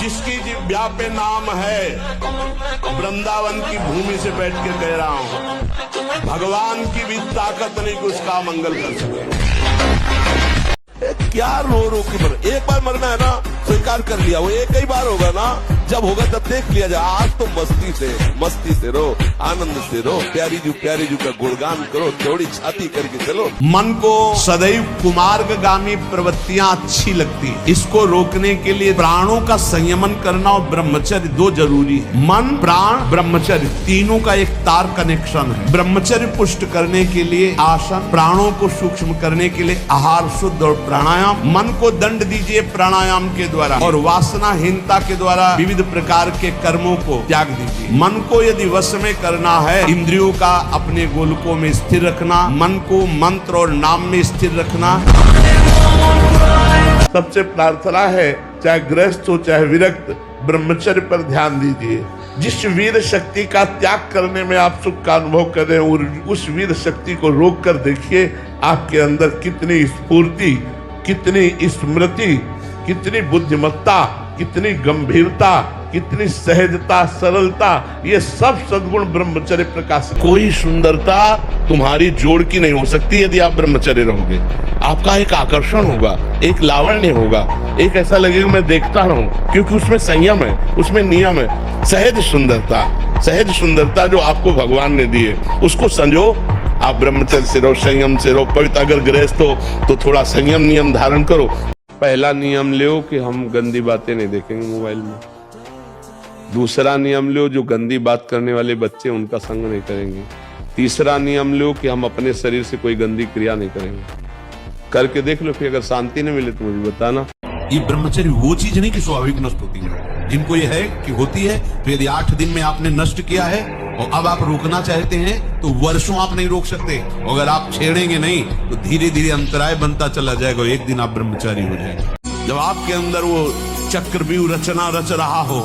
जिसकी जिह्वा पे नाम है, वृंदावन की भूमि से बैठ के कह रहा हूं, भगवान की भी ताकत नहीं कि उसका मंगल कर सके। क्या रो रो के मर, एक बार मरना है ना, स्वीकार कर लिया, वो एक ही बार होगा ना, जब होगा तब देख लिया जाए। आज तो मस्ती से रो, आनंद से रो, प्यारी जू का गुणगान करो, थोड़ी छाती करके चलो। मन को सदैव कुमार्गामी प्रवृत्तियां अच्छी लगती है, इसको रोकने के लिए प्राणों का संयमन करना और ब्रह्मचर्य दो जरूरी है। मन, प्राण, ब्रह्मचर्य तीनों का एक तार कनेक्शन है। ब्रह्मचर्य पुष्ट करने के लिए आसन, प्राणों को सूक्ष्म करने के लिए आहार शुद्ध और प्राणायाम। मन को दंड दीजिए प्राणायाम के द्वारा और वासनाहीनता के द्वारा विविध प्रकार के कर्मों को त्याग दीजिए। मन को यदि वश में करना है, इंद्रियों का अपने गोलकों में स्थिर रखना, मन को मंत्र और नाम में स्थिर रखना। सबसे प्रार्थना है, चाहे गृहस्थ हो चाहे विरक्त, ब्रह्मचर्य पर ध्यान दीजिए। जिस वीर शक्ति का त्याग करने में आप सुख का अनुभव कर रहे हैं, उस वीर शक्ति को रोक कर देखिए आपके अंदर कितनी स्फूर्ति, कितनी स्मृति, कितनी बुद्धिमत्ता, कितनी गंभीरता, कितनी सहजता, सरलता, ये सब सद्गुण ब्रह्मचर्य प्रकाश। कोई सुंदरता तुम्हारी जोड़ की नहीं हो सकती यदि आप ब्रह्मचर्य रहोगे। आपका एक आकर्षण होगा, एक लावण्य होगा, एक ऐसा लगेगा मैं देखता रहूं, क्योंकि उसमें संयम है, उसमें नियम है। सहज सुंदरता जो आपको भगवान ने दी है, उसको संजो। आप ब्रह्मचर्य से रहो, संयम से रहो। पवित्र अगर गृहस्थ हो तो थोड़ा संयम नियम धारण करो। पहला नियम लो कि हम गंदी बातें नहीं देखेंगे मोबाइल में। दूसरा नियम लो, जो गंदी बात करने वाले बच्चे उनका संग नहीं करेंगे। तीसरा नियम लो कि हम अपने शरीर से कोई गंदी क्रिया नहीं करेंगे। करके देख लो, फिर अगर शांति नहीं मिले तो मुझे बताना। ये ब्रह्मचर्य वो चीज नहीं कि स्वाभाविक नष्ट होती है। जिनको ये है कि होती है, तो यदि 8 दिन में आपने नष्ट किया है और अब आप रोकना चाहते हैं तो वर्षों आप नहीं रोक सकते। अगर आप छेड़ेंगे नहीं तो धीरे धीरे अंतराय बनता चला जाएगा, एक दिन आप ब्रह्मचारी हो जाएंगे। जब आपके अंदर वो चक्रव्यूह रचना रच रहा हो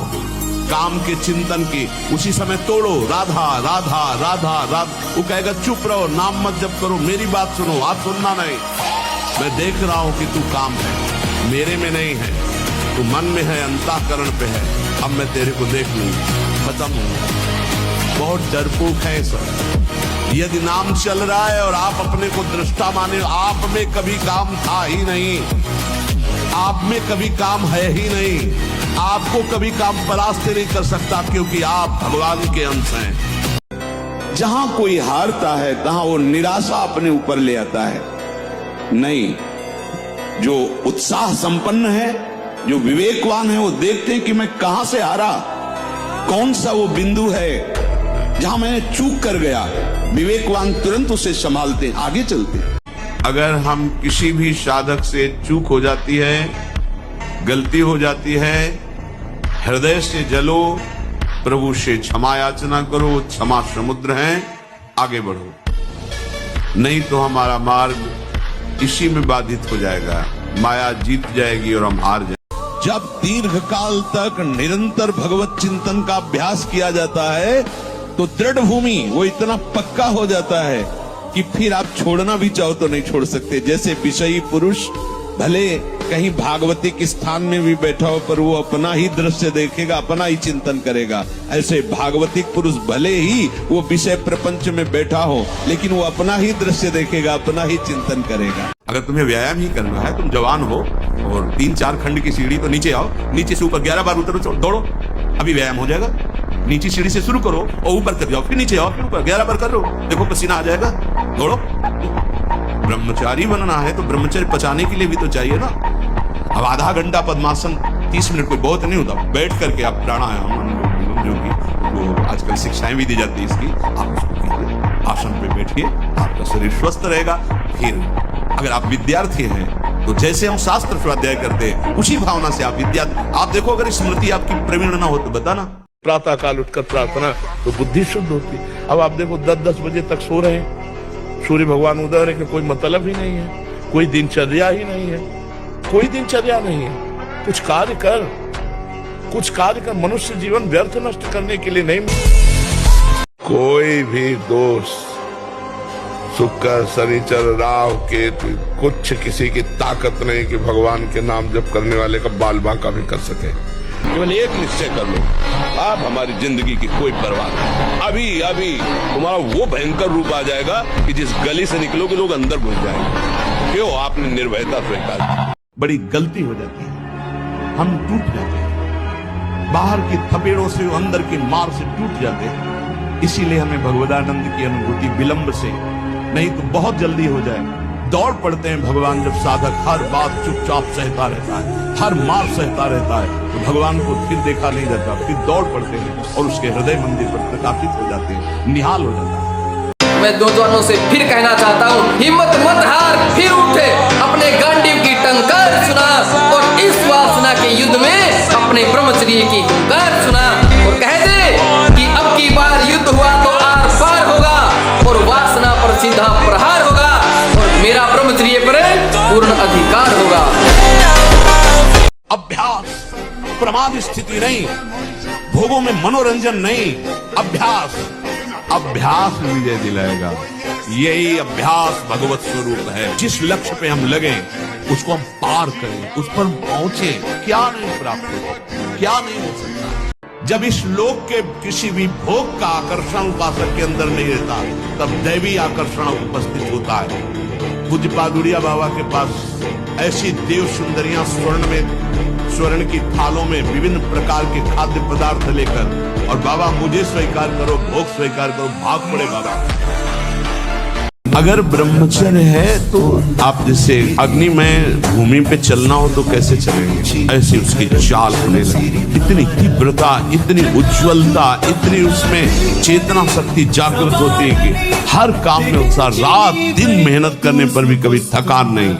काम के चिंतन की, उसी समय तोड़ो राधा राधा राधा राधा। वो कहेगा चुप रहो, नाम मत जप करो, मेरी बात सुनो, आप सुनना नहीं। मैं देख रहा हूं कि तू काम है, मेरे में नहीं है, तू मन में है, अंतःकरण पे है। अब मैं तेरे को देख लूंगा, खत्म हूं। बहुत डरपोक है सब। यदि नाम चल रहा है और आप अपने को दृष्टा माने, आप में कभी काम था ही नहीं, आप में कभी काम है ही नहीं। आपको कभी काम परास्त नहीं कर सकता, क्योंकि आप भगवान के अंश हैं। जहां कोई हारता है तहां वो निराशा अपने ऊपर ले आता है। नहीं, जो उत्साह संपन्न है, जो विवेकवान है, वो देखते हैं कि मैं कहां से हारा, कौन सा वो बिंदु है जहां मैंने चूक कर गया। विवेकवान तुरंत उसे संभालते हैं, आगे चलते हैं। अगर हम किसी भी साधक से चूक हो जाती है, गलती हो जाती है, हृदय से जलो, प्रभु से क्षमा याचना करो। क्षमा समुद्र है, आगे बढ़ो। नहीं तो हमारा मार्ग इसी में बाधित हो जाएगा, माया जीत जाएगी और हम हार जाएंगे। जब दीर्घ काल तक निरंतर भगवत चिंतन का अभ्यास किया जाता है तो दृढ़ भूमि वो इतना पक्का हो जाता है कि फिर आप छोड़ना भी चाहो तो नहीं छोड़ सकते। जैसे विषयी पुरुष भले कहीं भागवतिक स्थान में भी बैठा हो, पर वो अपना ही दृश्य देखेगा, अपना ही चिंतन करेगा। ऐसे भागवतिक पुरुष भले ही वो विषय प्रपंच में बैठा हो, लेकिन वो अपना ही दृश्य देखेगा, अपना ही चिंतन करेगा। अगर तुम्हें व्यायाम ही करना है, तुम जवान हो और 3-4 खंड की सीढ़ी, तो नीचे आओ, नीचे से ऊपर 11 बार उतरो, दौड़ो, अभी व्यायाम हो जाएगा। नीचे सीढ़ी से शुरू करो और ऊपर कर जाओ, फिर नीचे आओ, फिर ऊपर 11 बार कर लो, देखो पसीना आ जाएगा, दौड़ो। ब्रह्मचारी बनना है तो ब्रह्मचर्य पचाने के लिए भी तो चाहिए ना। अब आधा घंटा पद्मासन 30 मिनट कोई बहुत नहीं होता। बैठ करके आप प्राणायाम, जो कि वो आजकल शिक्षाएं भी दी जाती है इसकी, आप उसको कीजिए, आसन पे बैठिए, आपका शरीर स्वस्थ रहेगा। फिर अगर आप विद्यार्थी हैं तो जैसे हम शास्त्र स्वाध्याय करते हैं उसी भावना से आप देखो, अगर स्मृति आपकी प्रवीण ना हो तो बताना। प्रातः काल उठकर प्रार्थना तो बुद्धि शुद्ध होती। अब आप देखो 10-10 बजे तक सो रहे हैं, सूर्य भगवान उदय होने का कोई मतलब ही नहीं है, कोई दिनचर्या ही नहीं है, कोई दिनचर्या नहीं है। कुछ कार्य कर, मनुष्य जीवन व्यर्थ नष्ट करने के लिए नहीं। कोई भी दोष, शुक्र, शनिचर, राहु, केतु, कुछ किसी की ताकत नहीं कि भगवान के नाम जप करने वाले का बाल बांका भी कर सके। केवल एक निश्चय कर लो, आप हमारी जिंदगी की कोई परवाह नहीं। अभी अभी तुम्हारा वो भयंकर रूप आ जाएगा कि जिस गली से निकलोगे लोग अंदर घुस जाएंगे। क्यों आपने निर्भयता स्वीकार की? बड़ी गलती हो जाती है, हम टूट जाते हैं, बाहर की थपेड़ों से अंदर की मार से टूट जाते हैं। इसीलिए हमें भगवदानंद की अनुभूति विलंब से, नहीं तो बहुत जल्दी हो जाए। दौड़ पड़ते हैं भगवान जब साधक हर बात चुपचाप सहता रहता है, हर मार सहता रहता है, तो भगवान को फिर देखा नहीं जाता, फिर दौड़ पड़ते हैं और उसके हृदय मंदिर पर प्रकाशित हो जाते हैं, निहाल हो जाता है। मैं नौजवानों से फिर कहना चाहता हूँ, हिम्मत मत हार, फिर उठे, अपने गांडीव की टंकार सुना और इस वासना के युद्ध में अपने ब्रह्मचर्य की हुंकार सुना और कह दे कि अब की बार युद्ध हुआ तो आर पार होगा और वासना पर सीधा प्रहार होगा और मेरा ब्रह्मचर्य पर पूर्ण अधिकार होगा। अभ्यास, प्रमाद स्थिति नहीं, भोगों में मनोरंजन नहीं, अभ्यास, अभ्यास विजय दिलाएगा। यही अभ्यास भगवत स्वरूप है। जिस लक्ष्य पे हम लगे उसको हम पार करें, उस पर पहुंचे। क्या नहीं प्राप्त हो, क्या नहीं हो सकता। जब इस लोक के किसी भी भोग का आकर्षण उपासक के अंदर नहीं रहता, तब दैवी आकर्षण उपस्थित होता है। पूज्य पादुरिया बाबा के पास ऐसी देव सुंदरियां स्वर्ण की थालों में विभिन्न प्रकार के खाद्य पदार्थ लेकर, और बाबा मुझे स्वीकार करो, भोग स्वीकार करो, भाग पड़े बाबा। अगर ब्रह्मचर्य है तो आप जैसे अग्नि में भूमि पे चलना हो तो कैसे चलेंगे, ऐसी उसकी चाल होने लगी। इतनी तीव्रता, इतनी उज्ज्वलता, इतनी उसमें चेतना शक्ति जागृत होती है कि हर काम में उत्साह, रात दिन मेहनत करने पर भी कभी थकान नहीं।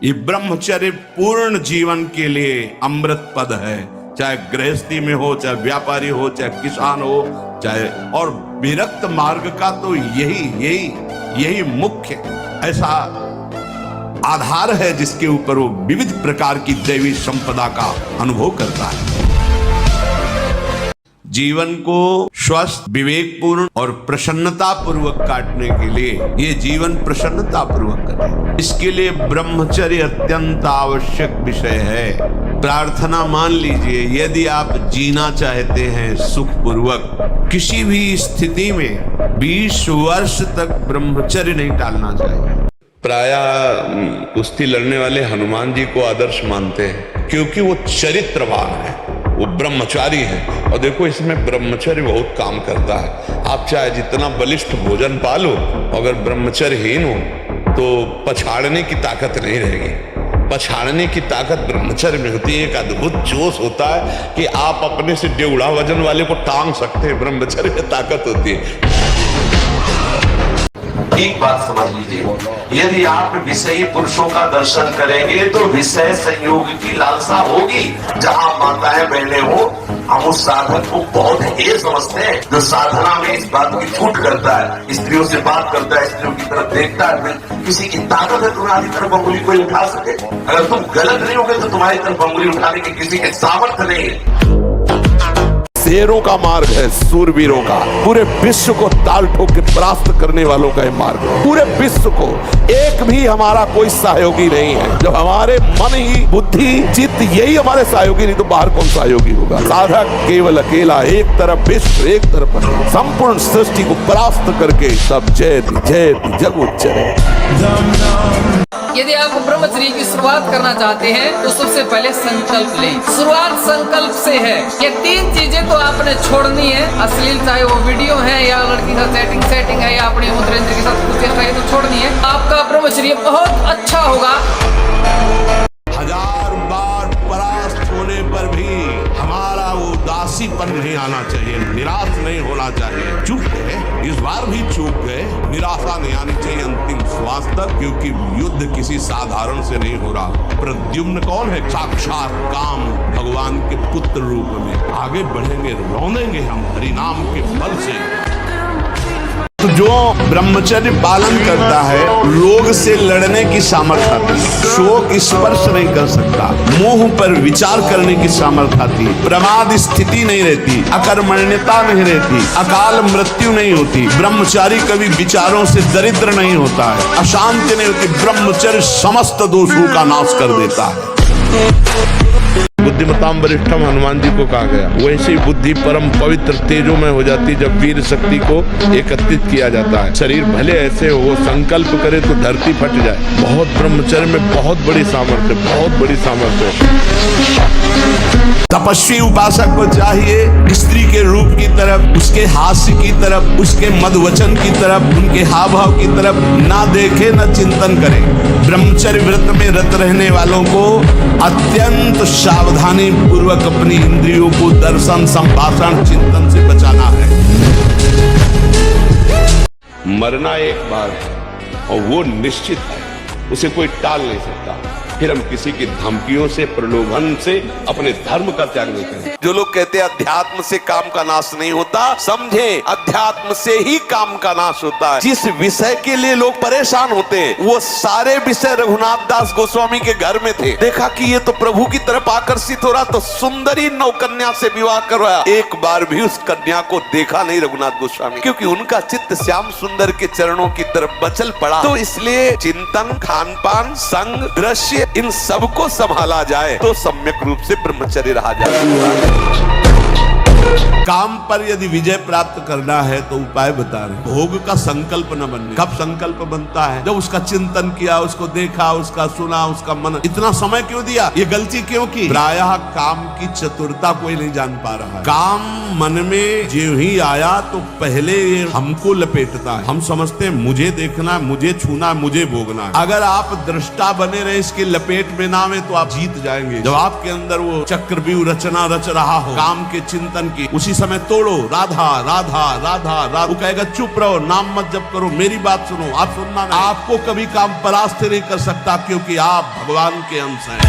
ये ब्रह्मचर्य पूर्ण जीवन के लिए अमृत पद है, चाहे गृहस्थी में हो, चाहे व्यापारी हो, चाहे किसान हो, चाहे, और विरक्त मार्ग का तो यही मुख्य ऐसा आधार है जिसके ऊपर वो विविध प्रकार की दैवी संपदा का अनुभव करता है। जीवन को स्वस्थ, विवेकपूर्ण और प्रसन्नता पूर्वक काटने के लिए, ये जीवन प्रसन्नता पूर्वक करें, इसके लिए ब्रह्मचर्य अत्यंत आवश्यक विषय है। प्रार्थना मान लीजिए, यदि आप जीना चाहते हैं सुखपूर्वक, किसी भी स्थिति में 20 वर्ष तक ब्रह्मचर्य नहीं टालना चाहिए। प्रायः कुश्ती लड़ने वाले हनुमान जी को आदर्श मानते हैं क्योंकि वो चरित्रवान है, वो ब्रह्मचारी है। और देखो इसमें ब्रह्मचर्य बहुत काम करता है। आप चाहे जितना बलिष्ठ भोजन पालो, अगर ब्रह्मचर्यहीन हो तो पछाड़ने की ताकत नहीं रहेगी। पछाड़ने की ताकत ब्रह्मचर्य में होती है। एक अद्भुत जोश होता है कि आप अपने से डेढ़ा वजन वाले को टांग सकते हैं, ब्रह्मचर्य में ताकत होती है। एक बात समझ लीजिए, यदि आप विषयी पुरुषों का दर्शन करेंगे तो विषय संयोग की लालसा होगी। जहां माताएं बहनें हो, हम उस साधक को बहुत हेय समझते हैं जो साधना में इस बात की छूट करता है, स्त्रियों से बात करता है, स्त्रियों की तरफ देखता है। किसी की ताकत है तुम्हारी तरफ अंगुली कोई उठा सके? अगर तुम गलत नहीं होगे तो तुम्हारी तरफ अंगुली उठाने की किसी के सामर्थ्य नहीं है। शेरों का मार्ग है, सूरवीरों का, पूरे विश्व को ताल ठोक के परास्त करने वालों का मार्ग है। पूरे विश्व को, एक भी हमारा कोई सहयोगी नहीं है। जब हमारे मन ही, बुद्धि, चित्त यही हमारे सहयोगी, नहीं तो बाहर कौन सहयोगी होगा। साधक केवल अकेला, एक तरफ विश्व, एक तरफ संपूर्ण सृष्टि को परास्त करके तब जयति जयति जग उच्चरे। यदि आप ब्रह्मचर्य की शुरुआत करना चाहते हैं तो सबसे पहले संकल्प लें। शुरुआत संकल्प से है। ये 3 चीजें तो आपने छोड़नी है। अश्लील चाहे वो वीडियो है या लड़की का सेटिंग है या अपने मित्र के साथ कुछ चेष्टा है तो छोड़नी है। आपका ब्रह्मचर्य बहुत अच्छा होगा। 1000 बार परास्त होने पर भी हमारा वो उदासीपन नहीं आना चाहिए, निराश नहीं होना चाहिए। चूक गए, इस बार भी चूक गए, निराशा नहीं आनी चाहिए अंतिम श्वास तक, क्योंकि युद्ध किसी साधारण से नहीं हो रहा। प्रद्युम्न कौन है? साक्षात काम भगवान के पुत्र रूप में। आगे बढ़ेंगे, रौंदेंगे हम हरिनाम के बल से। तो जो ब्रह्मचर्य पालन करता है, रोग से लड़ने की सामर्थ्य आती है, शोक स्पर्श नहीं कर सकता, मोह पर विचार करने की सामर्थ्य आती है, प्रमाद स्थिति नहीं रहती, अकर्मण्यता नहीं रहती, अकाल मृत्यु नहीं होती। ब्रह्मचारी कभी विचारों से दरिद्र नहीं होता है, अशांति नहीं होती। ब्रह्मचर्य समस्त दोषों का नाश कर देता है। बुद्धिमताम वरिष्ठम हनुमान जी को कहा गया। वैसे ही बुद्धि परम पवित्र तेजो में हो जाती जब वीर शक्ति को एकत्रित किया जाता है। शरीर भले ऐसे हो, वो संकल्प करे तो धरती फट जाए। बहुत ब्रह्मचर्य में बहुत बड़ी सामर्थ्य, बहुत बड़ी सामर्थ्य। तपस्वी उपासक को चाहिए स्त्री के रूप की तरफ, उसके हास्य की तरफ, उसके मधुवचन की तरफ, उनके हाव भाव की तरफ ना देखे, न चिंतन करे। ब्रह्मचर्य व्रत में रत रहने वालों को अत्यंत सावधानी पूर्वक अपनी इंद्रियों को दर्शन, संभाषण, चिंतन से बचाना है। मरना एक बार और वो निश्चित है, उसे कोई टाल नहीं सकता। फिर हम किसी की धमकियों से, प्रलोभन से अपने धर्म का त्याग नहीं करें। जो लोग कहते हैं अध्यात्म से काम का नाश नहीं होता, समझे अध्यात्म से ही काम का नाश होता है। जिस विषय के लिए लोग परेशान होते हैं वो सारे विषय रघुनाथ दास गोस्वामी के घर में थे। देखा कि ये तो प्रभु की तरफ आकर्षित हो रहा, तो सुंदरी नौकन्या से विवाह करवाया। एक बार भी उस कन्या को देखा नहीं रघुनाथ गोस्वामी, क्योंकि उनका चित्त श्याम सुंदर के चरणों की तरफ बचल पड़ा। तो इसलिए चिंतन, खान पान, संग, दृश्य, इन सबको संभाला जाए तो सम्यक रूप से ब्रह्मचर्य रहा जाए। काम पर यदि विजय प्राप्त करना है तो उपाय बता रहे। भोग का संकल्प न बनने। कब संकल्प बनता है? जब उसका चिंतन किया, उसको देखा, उसका सुना, उसका मन। इतना समय क्यों दिया? ये गलती क्यों की? प्रायः काम की चतुरता कोई नहीं जान पा रहा है। काम मन में जो ही आया तो पहले ये हमको लपेटता है। हम समझते हैं मुझे देखना है, मुझे छूना है, मुझे भोगना है। अगर आप दृष्टा बने रहे, इसके लपेट में ना में, तो आप जीत जाएंगे। जब आपके अंदर वो चक्रव्यूह रचना रच रहा हो काम के चिंतन की, उसी समय तोड़ो राधा राधा राधा राधा। वो कहेगा चुप रहो, नाम मत जप करो, मेरी बात सुनो, आप सुनना नहीं। आपको कभी काम परास्त नहीं कर सकता, क्योंकि आप भगवान के अंश हैं।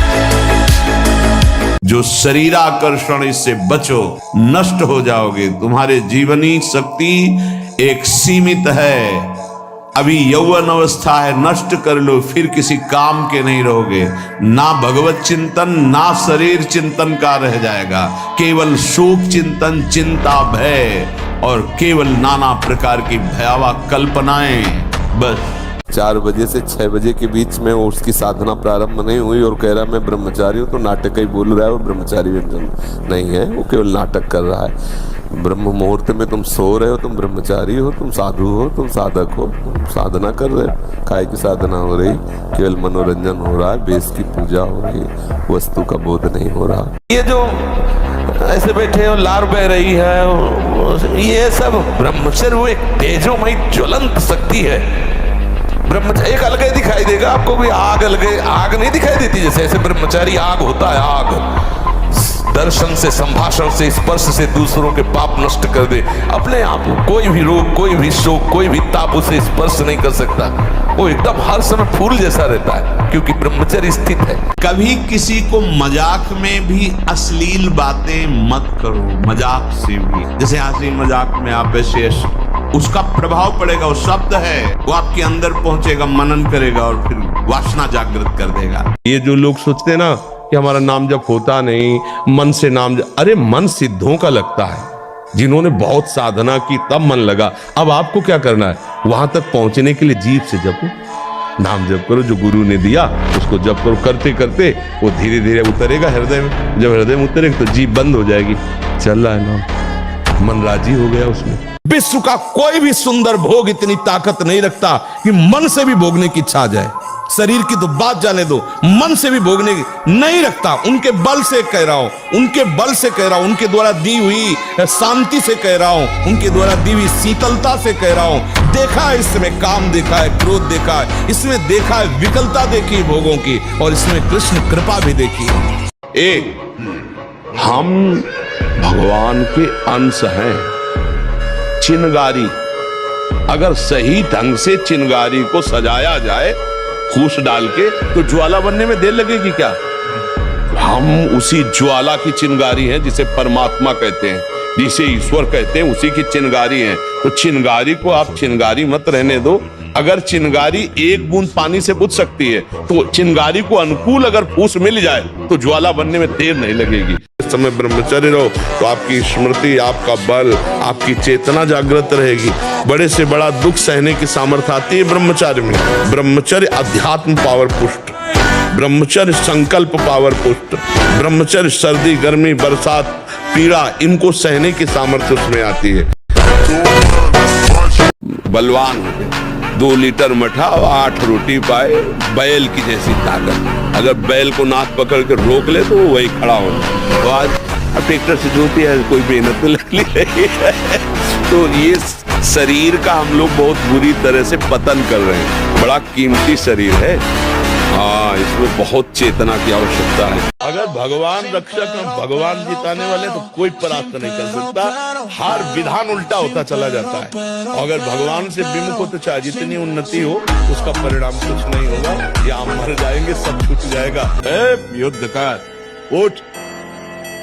जो शरीराकर्षण, इससे बचो, नष्ट हो जाओगे। तुम्हारे जीवनी शक्ति एक सीमित है। अभी यौवन अवस्था है, नष्ट कर लो, फिर किसी काम के नहीं रहोगे। ना भगवत चिंतन, ना शरीर चिंतन का रह जाएगा। केवल शोक चिंतन, चिंता, भय और केवल नाना प्रकार की भयावह कल्पनाएं। बस 4 बजे से 6 बजे के बीच में उसकी साधना प्रारंभ नहीं हुई और कह रहा मैं ब्रह्मचारी हूँ, तो नाटक ही बोल रहा है। वो ब्रह्मचारी व्यंजन नहीं है, वो केवल नाटक कर रहा है। ब्रह्म मुहूर्त में तुम सो रहे हो, तुम ब्रह्मचारी हो, तुम साधु हो, तुम साधक हो, तुम साधना कर रहे हो। काय की साधना हो रही? केवल मनोरंजन हो रहा है, बेस की पूजा हो रही, वस्तु का बोध नहीं हो रहा। ये जो ऐसे बैठे हो, लार बह रही है, ये सब ब्रह्मचर्य वो एक तेजोमयी ज्वलंत शक्ति है। ब्रह्मचारी एक अलग दिखाई देगा आपको, भी आग अलग आग नहीं दिखाई देती। जैसे ऐसे ब्रह्मचारी आग होता है, आग दर्शन से, संभाषण से, स्पर्श से दूसरों के पाप नष्ट कर दे। अपने आप कोई भी रोग, कोई भी शोक, कोई भी ताप उसे स्पर्श नहीं कर सकता। वो एकदम हर समय फूल जैसा रहता है, क्योंकि ब्रह्मचर्य स्थित है। कभी किसी को मजाक में भी अश्लील बातें मत करो, मजाक से भी। जैसे हंसी मजाक में आप ऐसे, उसका प्रभाव पड़ेगा। वो शब्द है, वो आपके अंदर पहुंचेगा, मनन करेगा और फिर वासना जागृत कर देगा। ये जो लोग सोचते हैं ना कि हमारा नाम जप होता नहीं, मन से नाम जप, अरे मन सिद्धों का लगता है। जिन्होंने बहुत साधना की तब मन लगा। अब आपको क्या करना है? वहां तक पहुंचने के लिए जीभ से जपो, नाम जप करो, जो गुरु ने दिया उसको जप करो। करते करते वो धीरे धीरे उतरेगा हृदय में। जब हृदय में उतरेगा तो जीभ बंद हो जाएगी, चल रहा है नाम, मन राजी हो गया उसमें। विश्व का कोई भी सुंदर भोग इतनी ताकत नहीं रखता कि मन से भी भोगने की इच्छा आ जाए। शरीर की तो बात जाने दो, मन से भी भोगने की नहीं रखता। उनके बल से कह रहा हूं, उनके बल से कह रहा हूं, उनके द्वारा दी हुई शांति से कह रहा हूं, उनके द्वारा दी हुई शीतलता से कह रहा हूं। देखा है इसमें काम, देखा है क्रोध, देखा है इसमें, देखा है विकलता देखी भोगों की, और इसमें कृष्ण कृपा भी देखी। एक हम भगवान के अंश हैं। चिनगारी, अगर सही ढंग से चिनगारी को सजाया जाए फूस डाल के, तो ज्वाला बनने में देर लगेगी क्या? हम उसी ज्वाला की चिनगारी हैं जिसे परमात्मा कहते हैं, जिसे ईश्वर कहते हैं, उसी की चिनगारी हैं। तो चिनगारी को आप चिनगारी मत रहने दो। अगर चिनगारी एक बूंद पानी से बुझ सकती है, तो चिनगारी को अनुकूल अगर फूस मिल जाए तो ज्वाला बनने में देर नहीं लगेगी। इस समय ब्रह्मचर्य रहो तो आपकी स्मृति, आपका बल, आपकी चेतना जागृत रहेगी। बड़े से बड़ा दुख सहने की सामर्थ्य आती है ब्रह्मचर्य में। ब्रह्मचर्य अध्यात्म पावर पुष्ट, ब्रह्मचर्य संकल्प पावर पुष्ट, ब्रह्मचर्य सर्दी गर्मी बरसात पीड़ा इनको सहने की सामर्थ्य उसमें आती है। बलवान 2 लीटर मठा और 8 रोटी पाए, बैल की जैसी ताकत। अगर बैल को नाक पकड़ के रोक ले तो वो वही खड़ा हो। तो आज ट्रैक्टर से जोती है, कोई मेहनत नहीं लग रही है। तो ये शरीर का हम लोग बहुत बुरी तरह से पतन कर रहे हैं। बड़ा कीमती शरीर है, हाँ, इसमें बहुत चेतना की आवश्यकता है। अगर भगवान रक्षक और भगवान जिताने वाले तो कोई परास्त नहीं कर सकता। हर विधान उल्टा होता चला जाता है। अगर भगवान से विमुख हो तो चाहे जितनी उन्नति हो उसका परिणाम कुछ नहीं होगा। या मर जाएंगे, सब कुछ जाएगा। युद्ध कर, उठ,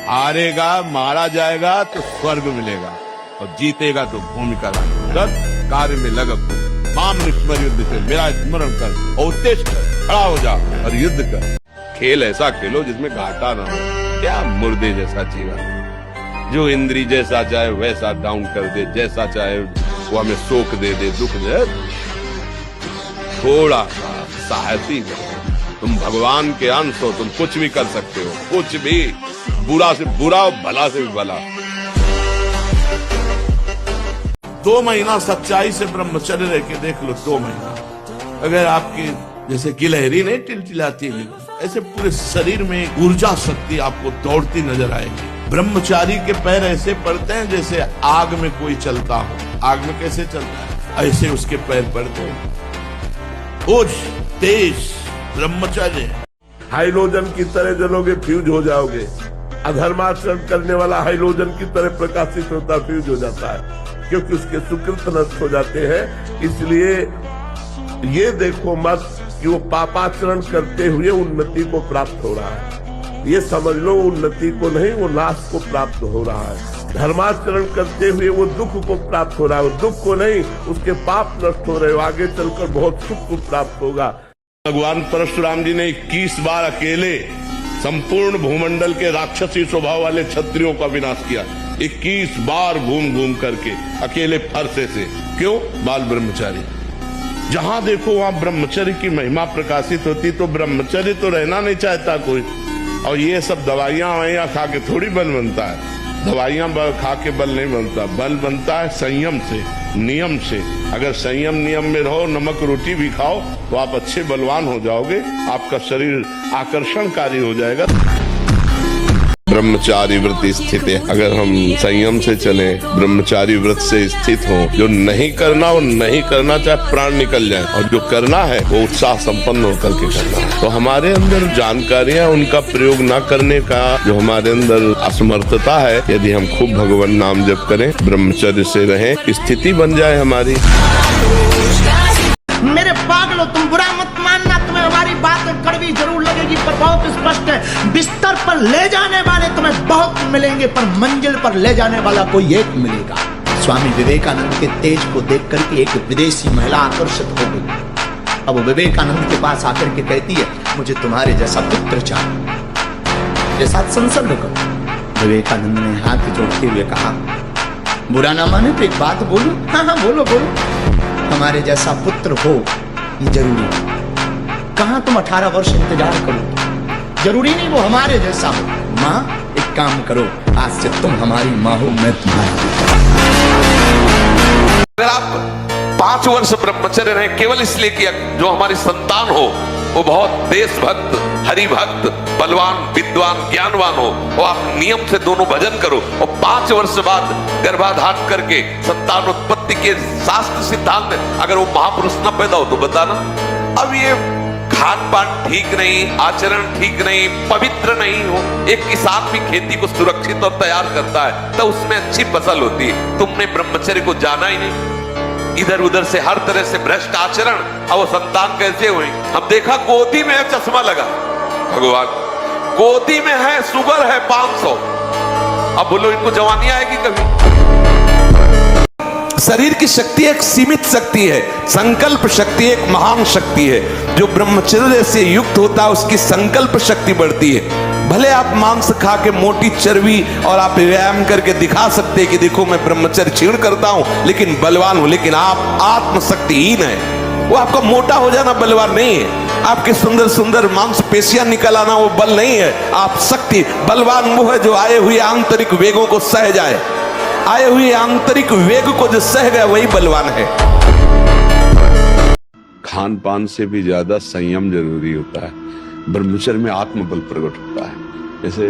हारेगा मारा जाएगा तो स्वर्ग मिलेगा और जीतेगा तो भूमिका कर कार्य में लगक हो। माम निस्मर युद्ध से, मेरा स्मरण कर और उत्तेज खड़ा हो जा और युद्ध कर। खेल ऐसा खेलो जिसमें घाटा ना हो। क्या मुर्दे जैसा जीवन, जो इंद्री जैसा चाहे वैसा डाउन कर दे, जैसा चाहे वो हमें शोक दे दे, दुख दे। थोड़ा सा साहसी करो, तुम भगवान के अंश हो, तुम कुछ भी कर सकते हो, कुछ भी, बुरा से बुरा और भला से भी भला। 2 महीना सच्चाई से ब्रह्मचर्य रह के देख लो। 2 महीना अगर आपकी जैसे गिलहरी नहीं टिलटिलाती है, ऐसे पूरे शरीर में ऊर्जा शक्ति आपको दौड़ती नजर आएगी। ब्रह्मचारी के पैर ऐसे पड़ते हैं जैसे आग में कोई चलता हो। आग में कैसे चलता है, ऐसे उसके पैर पड़ते हैं। ओज तेज ब्रह्मचर्य। हाइलोजन की तरह जलोगे, फ्यूज हो जाओगे। अधर्माचरण करने वाला हाइलोजन की तरह प्रकाशित होता, फ्यूज हो जाता है, क्योंकि उसके सुकृत नष्ट हो जाते हैं। इसलिए ये देखो मत कि वो पापाचरण करते हुए उन्नति को प्राप्त हो रहा है। ये समझ लो उन्नति को नहीं, वो नाश को प्राप्त हो रहा है। धर्माचरण करते हुए वो दुख को प्राप्त हो रहा है, वो दुख को नहीं, उसके पाप नष्ट हो रहे हो। आगे चलकर बहुत सुख को प्राप्त होगा। भगवान परशुराम जी ने 21 बार अकेले संपूर्ण भूमंडल के राक्षसी स्वभाव वाले क्षत्रियों का विनाश किया। 21 बार घूम घूम करके अकेले फरसे से। क्यों? बाल ब्रह्मचारी। जहां देखो वहां ब्रह्मचर्य की महिमा प्रकाशित होती। तो ब्रह्मचर्य तो रहना नहीं चाहता कोई। और ये सब दवाइयां खा के थोड़ी बल बनता है। दवाइयां खा के बल नहीं बनता, बल बनता है संयम से, नियम से। अगर संयम नियम में रहो, नमक रोटी भी खाओ तो आप अच्छे बलवान हो जाओगे, आपका शरीर आकर्षणकारी हो जाएगा। ब्रह्मचारी व्रत स्थित है। अगर हम संयम से चले, ब्रह्मचारी व्रत से स्थित हो, जो नहीं करना वो नहीं करना, चाहे प्राण निकल जाए, और जो करना है वो उत्साह संपन्न होकर के करना है। तो हमारे अंदर जानकारियां, उनका प्रयोग न करने का जो हमारे अंदर असमर्थता है, यदि हम खूब भगवान नाम जप करें, ब्रह्मचर्य से रहें, स्थिति बन जाए हमारी। मेरे पागलो, तुम बुरा मत मानना, तुम्हें हमारी बात कड़वी जरूर लगेगी पर बहुत स्पष्ट है। बिस्तर पर ले जाने वाले तुम्हें बहुत मिलेंगे पर मंजिल पर ले जाने वाला कोई एक मिलेगा। स्वामी विवेकानंद के तेज को देख करके एक विदेशी महिला आकर्षित हो गई। अब वो विवेकानंद के पास आकर के कहती है, मुझे तुम्हारे जैसा पुत्र चाहिए, मेरे साथ संसर्ग करो। विवेकानंद ने हाथ जोड़ते हुए कहा, बुरा ना माने तो एक बात बोलूं? हाँ बोलो बोलो। हमारे जैसा पुत्र हो ये जरूरी है। कहां तुम 18 वर्ष इंतजार करो, जरूरी नहीं वो हमारे जैसा हो। माँ एक काम करो, आज से तुम हमारी माँ हो, मैं तुम्हारी। अगर आप 5 वर्ष ब्रह्मचर्य रहे केवल इसलिए कि जो हमारी संतान हो वो बहुत देशभक्त, हरिभक्त, बलवान, विद्वान, ज्ञानवान हो, और आप नियम से दोनों भजन करो, और 5 वर्ष बाद गर्भाधान करके संतान उत्पत्ति के शास्त्र सिद्धांत में अगर वो महापुरुष न पैदा हो तो बताना। अब ये खान पान ठीक नहीं, आचरण ठीक नहीं, पवित्र नहीं हो। एक किसान भी खेती को सुरक्षित और तैयार करता है तो उसमें अच्छी फसल होती है। तुमने ब्रह्मचर्य को जाना ही नहीं, इधर उधर से हर तरह से भ्रष्ट आचरण। अब वो संतान कैसे हुई? अब देखा गोदी में चश्मा लगा, भगवान गोदी में है, शुगर है 500। अब बोलो इनको जवानी आएगी कभी? शरीर की शक्ति एक सीमित शक्ति है, संकल्प शक्ति एक महान शक्ति है। जो ब्रह्मचर्य से युक्त होता है उसकी संकल्प शक्ति बढ़ती है। भले आप मांस खा के मोटी चर्बी और आप व्यायाम करके दिखा सकते हैं कि देखो मैं ब्रह्मचर्य क्षीण करता हूं लेकिन बलवान हूं, लेकिन आप आत्मशक्तिहीन है। वो आपका मोटा हो जाना बलवान नहीं है, आपके सुंदर सुंदर मांसपेशियां निकल आना वो बल नहीं है। आप शक्ति, बलवान वो है जो आए हुए आंतरिक वेगों को सह जाए। आए हुए आंतरिक वेग को जो सह गया वही बलवान है। खान पान से भी ज्यादा संयम जरूरी होता है। ब्रह्मचर्य में आत्मबल प्रकट होता है। जैसे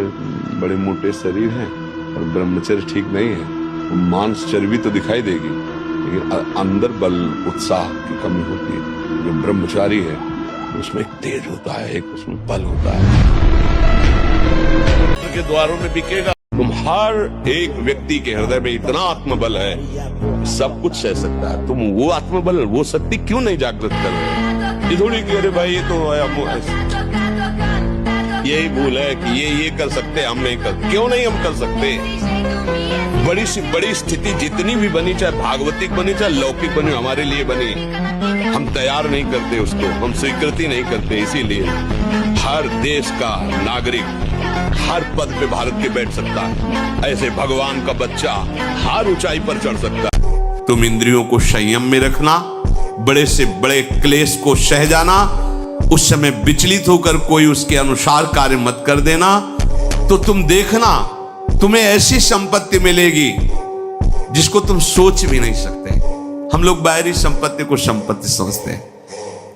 बड़े मोटे शरीर हैं और ब्रह्मचर्य ठीक नहीं है, तो मांस चर्बी तो दिखाई देगी लेकिन अंदर बल उत्साह की कमी होती है। जो ब्रह्मचारी है उसमें एक तेज होता है, एक उसमें बल होता है। के द्वारों में बिकेगा। तुम हर एक व्यक्ति के हृदय में इतना आत्मबल है, सब कुछ सह सकता है। तुम वो आत्मबल, वो शक्ति क्यों नहीं जागृत कर रहे? ये थोड़ी कि अरे भाई ये तो यही भूल है कि ये कर सकते, हम नहीं कर, क्यों नहीं हम कर सकते? बड़ी सी बड़ी स्थिति जितनी भी बनी, चाहे भागवतिक बनी चाहे लौकिक बनी, हमारे लिए बनी, हम तैयार नहीं करते उसको, हम स्वीकृति नहीं करते। इसीलिए हर देश का नागरिक हर पद पे भारत के बैठ सकता है। ऐसे भगवान का बच्चा हर ऊंचाई पर चढ़ सकता है। तुम इंद्रियों को संयम में रखना, बड़े से बड़े क्लेश को सह जाना, उस समय विचलित होकर कोई उसके अनुसार कार्य मत कर देना, तो तुम देखना तुम्हें ऐसी संपत्ति मिलेगी जिसको तुम सोच भी नहीं सकते। हम लोग बाहरी संपत्ति को संपत्ति समझते हैं।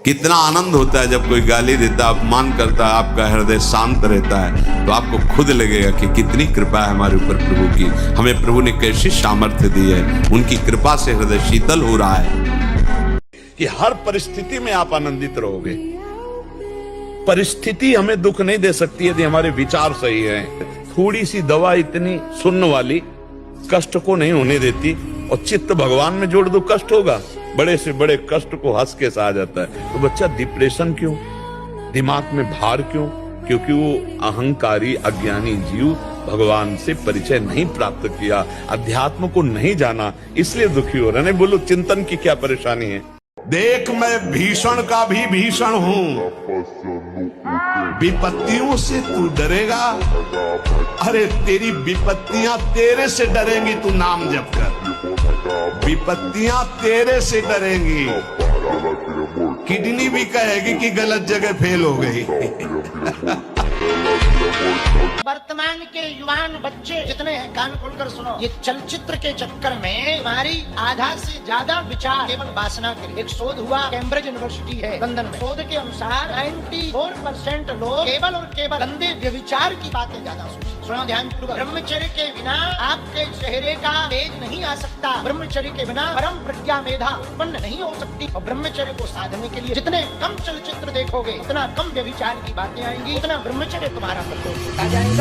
कितना आनंद होता है जब कोई गाली देता, अपमान करता है, आपका हृदय शांत रहता है, तो आपको खुद लगेगा कि कितनी कृपा है हमारे ऊपर प्रभु की, हमें प्रभु ने कैसी सामर्थ्य दी है, उनकी कृपा से हृदय शीतल हो रहा है कि हर परिस्थिति में आप आनंदित रहोगे। परिस्थिति हमें दुख नहीं दे सकती यदि हमारे विचार सही है। थोड़ी सी दवा इतनी सुन्न वाली कष्ट को नहीं होने देती, और चित्त भगवान में जोड़ दो कष्ट होगा। बड़े से बड़े कष्ट को हंस के सहा जाता है। तो बच्चा डिप्रेशन क्यों, दिमाग में भार क्यों? क्योंकि वो अहंकारी अज्ञानी जीव भगवान से परिचय नहीं प्राप्त किया, अध्यात्म को नहीं जाना, इसलिए दुखी हो रहा है। बोलो चिंतन की क्या परेशानी है? देख मैं भीषण का भी भीषण हूँ, विपत्तियों से तू डरेगा? अरे तेरी विपत्तियां तेरे से डरेंगी, तू नाम जप कर। विपत्तियां तेरे से डरेंगी। किडनी भी कहेगी कि गलत जगह फेल हो गई। वर्तमान के युवान बच्चे जितने हैं कान खोलकर सुनो, ये चलचित्र के चक्कर में हमारी आधा से ज्यादा विचार केवल वासना के लिए। एक शोध हुआ, कैम्ब्रिज यूनिवर्सिटी है लंदन में, शोध के अनुसार 94% लोग केवल और केवल गंदे व्यभिचार की बातें ज्यादा सोचते। सुनो ध्यान पूर्वक, ब्रह्मचर्य के बिना आपके चेहरे का तेज नहीं आ सकता, ब्रह्मचर्य के बिना परम प्रज्ञा मेधा उत्पन्न नहीं हो सकती। और ब्रह्मचर्य को साधने के लिए जितने कम चलचित्र देखोगे, उतना कम व्यभिचार की बातें आएंगी, उतना ब्रह्मचर्य तुम्हारा प्रकोप होता जाएगा।